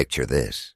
Picture this.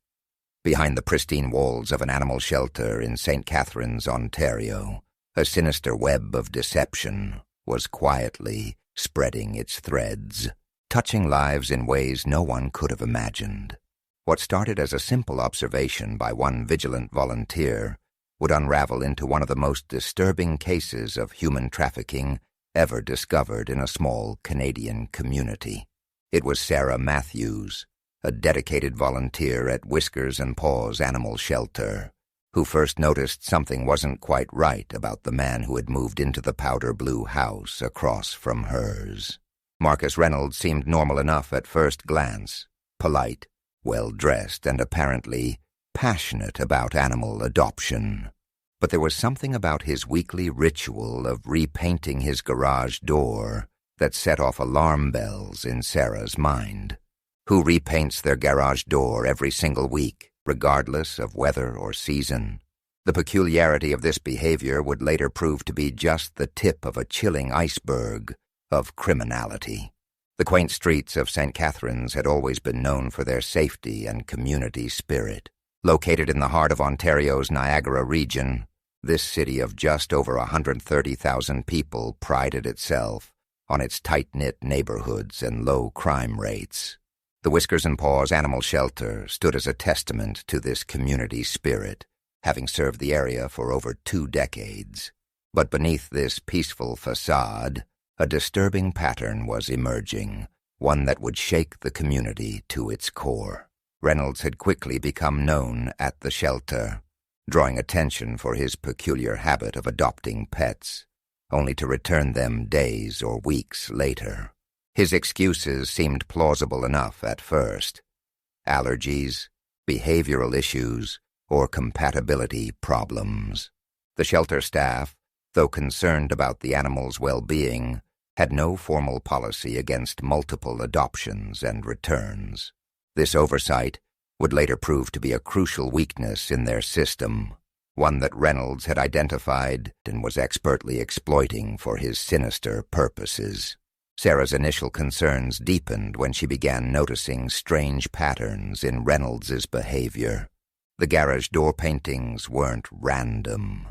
Behind the pristine walls of an animal shelter in St. Catharines, Ontario, a sinister web of deception was quietly spreading its threads, touching lives in ways no one could have imagined. What started as a simple observation by one vigilant volunteer would unravel into one of the most disturbing cases of human trafficking ever discovered in a small Canadian community. It was Sarah Matthews, a dedicated volunteer at Whiskers and Paws Animal Shelter, who first noticed something wasn't quite right about the man who had moved into the powder blue house across from hers. Marcus Reynolds seemed normal enough at first glance, polite, well-dressed, and apparently passionate about animal adoption. But there was something about his weekly ritual of repainting his garage door that set off alarm bells in Sarah's mind. Who repaints their garage door every single week, regardless of weather or season? The peculiarity of this behavior would later prove to be just the tip of a chilling iceberg of criminality. The quaint streets of St. Catharines had always been known for their safety and community spirit. Located in the heart of Ontario's Niagara region, this city of just over 130,000 people prided itself on its tight-knit neighborhoods and low crime rates. The Whiskers and Paws Animal Shelter stood as a testament to this community spirit, having served the area for over 2 decades. But beneath this peaceful facade, a disturbing pattern was emerging, one that would shake the community to its core. Reynolds had quickly become known at the shelter, drawing attention for his peculiar habit of adopting pets, only to return them days or weeks later. His excuses seemed plausible enough at first. Allergies, behavioral issues, or compatibility problems. The shelter staff, though concerned about the animals' well-being, had no formal policy against multiple adoptions and returns. This oversight would later prove to be a crucial weakness in their system, one that Reynolds had identified and was expertly exploiting for his sinister purposes. Sarah's initial concerns deepened when she began noticing strange patterns in Reynolds's behavior. The garage door paintings weren't random.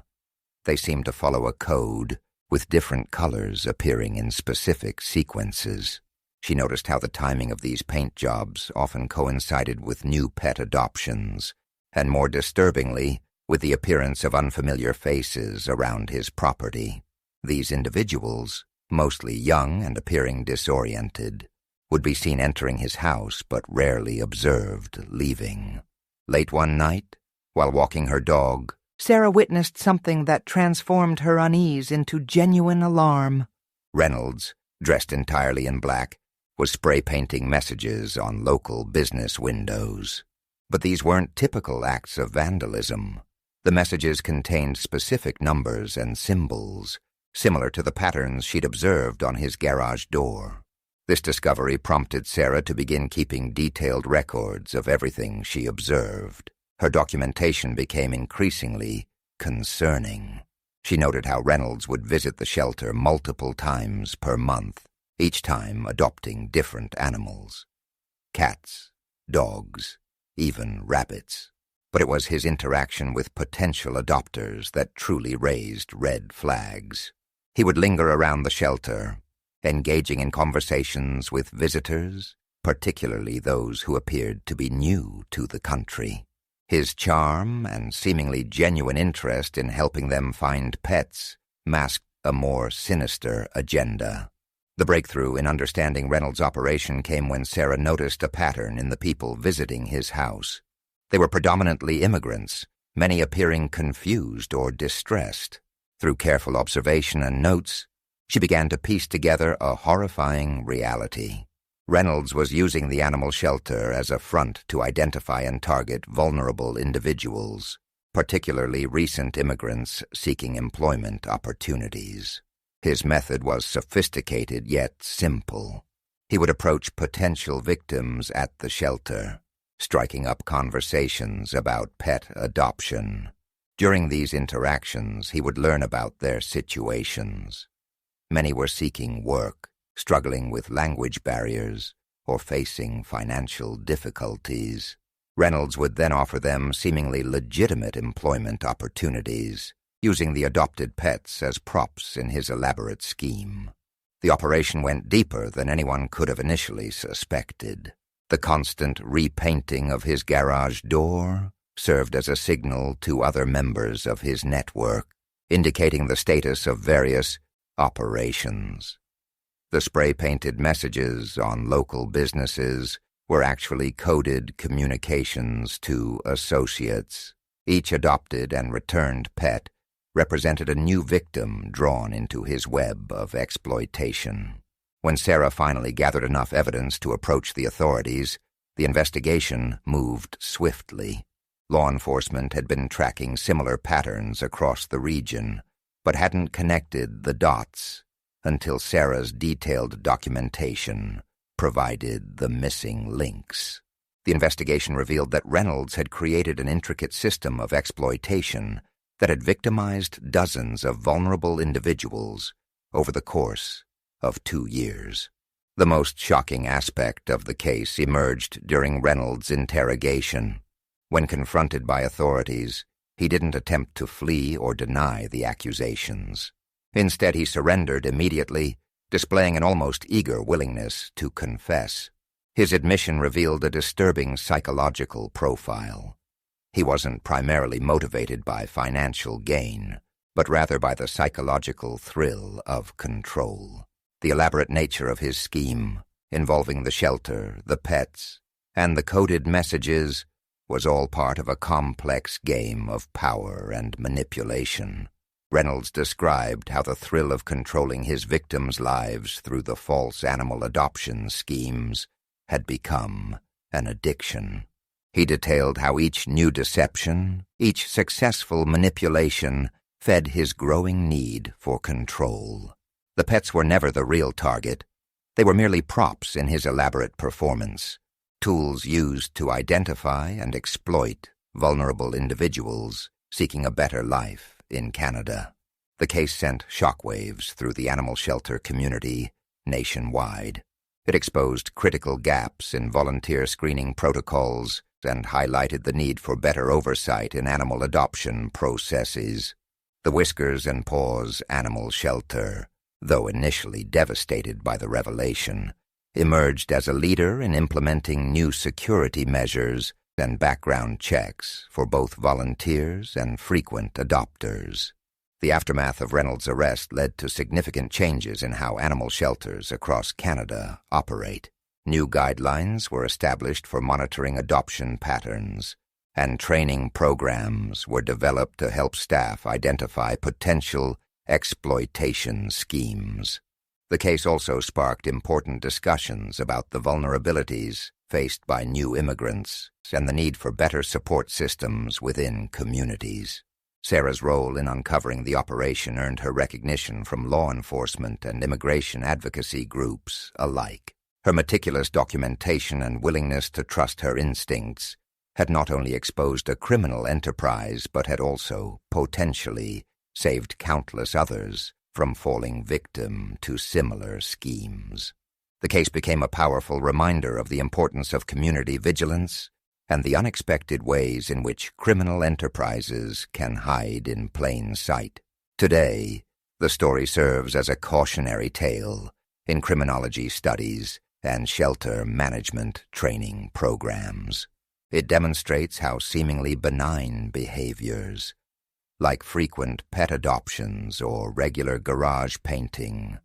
They seemed to follow a code, with different colors appearing in specific sequences. She noticed how the timing of these paint jobs often coincided with new pet adoptions, and more disturbingly, with the appearance of unfamiliar faces around his property. These individuals, mostly young and appearing disoriented, would be seen entering his house but rarely observed leaving. Late one night, while walking her dog, Sarah witnessed something that transformed her unease into genuine alarm. Reynolds, dressed entirely in black, was spray painting messages on local business windows. But these weren't typical acts of vandalism. The messages contained specific numbers and symbols, similar to the patterns she'd observed on his garage door. This discovery prompted Sarah to begin keeping detailed records of everything she observed. Her documentation became increasingly concerning. She noted how Reynolds would visit the shelter multiple times per month, each time adopting different animals. Cats, dogs, even rabbits. But it was his interaction with potential adopters that truly raised red flags. He would linger around the shelter, engaging in conversations with visitors, particularly those who appeared to be new to the country. His charm and seemingly genuine interest in helping them find pets masked a more sinister agenda. The breakthrough in understanding Reynolds' operation came when Sarah noticed a pattern in the people visiting his house. They were predominantly immigrants, many appearing confused or distressed. Through careful observation and notes, she began to piece together a horrifying reality. Reynolds was using the animal shelter as a front to identify and target vulnerable individuals, particularly recent immigrants seeking employment opportunities. His method was sophisticated yet simple. He would approach potential victims at the shelter, striking up conversations about pet adoption. During these interactions, he would learn about their situations. Many were seeking work, struggling with language barriers, or facing financial difficulties. Reynolds would then offer them seemingly legitimate employment opportunities, using the adopted pets as props in his elaborate scheme. The operation went deeper than anyone could have initially suspected. The constant repainting of his garage door served as a signal to other members of his network, indicating the status of various operations. The spray-painted messages on local businesses were actually coded communications to associates. Each adopted and returned pet represented a new victim drawn into his web of exploitation. When Sarah finally gathered enough evidence to approach the authorities, the investigation moved swiftly. Law enforcement had been tracking similar patterns across the region, but hadn't connected the dots until Sarah's detailed documentation provided the missing links. The investigation revealed that Reynolds had created an intricate system of exploitation that had victimized dozens of vulnerable individuals over the course of 2 years. The most shocking aspect of the case emerged during Reynolds' interrogation. When confronted by authorities, he didn't attempt to flee or deny the accusations. Instead, he surrendered immediately, displaying an almost eager willingness to confess. His admission revealed a disturbing psychological profile. He wasn't primarily motivated by financial gain, but rather by the psychological thrill of control. The elaborate nature of his scheme, involving the shelter, the pets, and the coded messages, was all part of a complex game of power and manipulation. Reynolds described how the thrill of controlling his victims' lives through the false animal adoption schemes had become an addiction. He detailed how each new deception, each successful manipulation, fed his growing need for control. The pets were never the real target. They were merely props in his elaborate performance, tools used to identify and exploit vulnerable individuals seeking a better life in Canada. The case sent shockwaves through the animal shelter community nationwide. It exposed critical gaps in volunteer screening protocols and highlighted the need for better oversight in animal adoption processes. The Whiskers and Paws Animal Shelter, though initially devastated by the revelation, emerged as a leader in implementing new security measures and background checks for both volunteers and frequent adopters. The aftermath of Reynolds' arrest led to significant changes in how animal shelters across Canada operate. New guidelines were established for monitoring adoption patterns, and training programs were developed to help staff identify potential exploitation schemes. The case also sparked important discussions about the vulnerabilities faced by new immigrants and the need for better support systems within communities. Sarah's role in uncovering the operation earned her recognition from law enforcement and immigration advocacy groups alike. Her meticulous documentation and willingness to trust her instincts had not only exposed a criminal enterprise but had also potentially saved countless others from falling victim to similar schemes. The case became a powerful reminder of the importance of community vigilance and the unexpected ways in which criminal enterprises can hide in plain sight. Today, the story serves as a cautionary tale in criminology studies and shelter management training programs. It demonstrates how seemingly benign behaviors, like frequent pet adoptions or regular garage painting,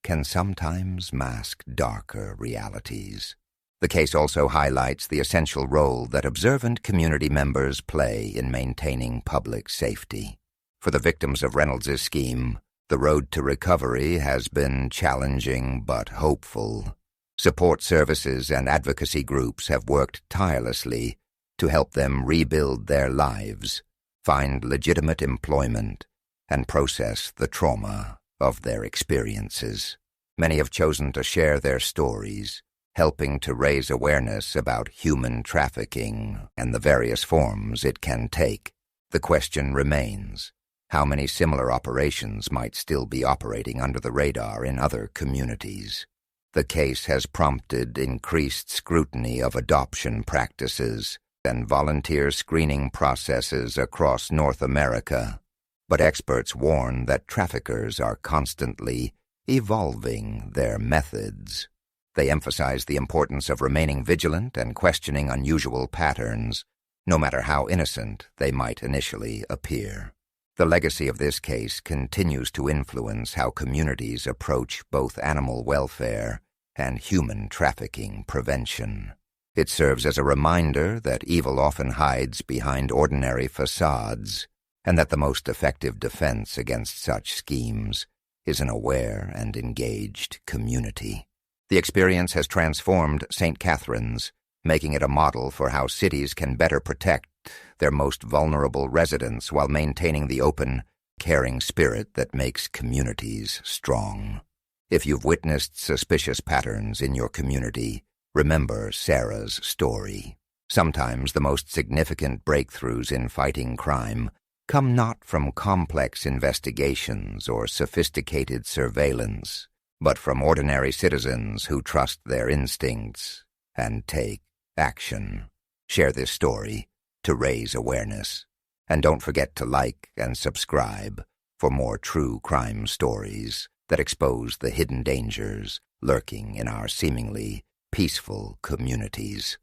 can sometimes mask darker realities. The case also highlights the essential role that observant community members play in maintaining public safety. For the victims of Reynolds' scheme, the road to recovery has been challenging but hopeful. Support services and advocacy groups have worked tirelessly to help them rebuild their lives, find legitimate employment, and process the trauma of their experiences. Many have chosen to share their stories, helping to raise awareness about human trafficking and the various forms it can take. The question remains, how many similar operations might still be operating under the radar in other communities? The case has prompted increased scrutiny of adoption practices and volunteer screening processes across North America, but experts warn that traffickers are constantly evolving their methods. They emphasize the importance of remaining vigilant and questioning unusual patterns, no matter how innocent they might initially appear. The legacy of this case continues to influence how communities approach both animal welfare and human trafficking prevention. It serves as a reminder that evil often hides behind ordinary facades, and that the most effective defense against such schemes is an aware and engaged community. The experience has transformed St. Catharines, making it a model for how cities can better protect their most vulnerable residents while maintaining the open, caring spirit that makes communities strong. If you've witnessed suspicious patterns in your community, remember Sarah's story. Sometimes the most significant breakthroughs in fighting crime come not from complex investigations or sophisticated surveillance, but from ordinary citizens who trust their instincts and take action. Share this story to raise awareness. And don't forget to like and subscribe for more true crime stories that expose the hidden dangers lurking in our seemingly peaceful communities.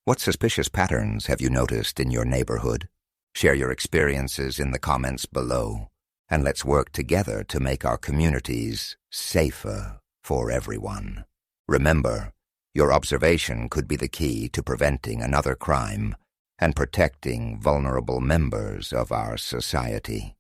What suspicious patterns have you noticed in your neighborhood? Share your experiences in the comments below, and let's work together to make our communities safer for everyone. Remember, your observation could be the key to preventing another crime and protecting vulnerable members of our society.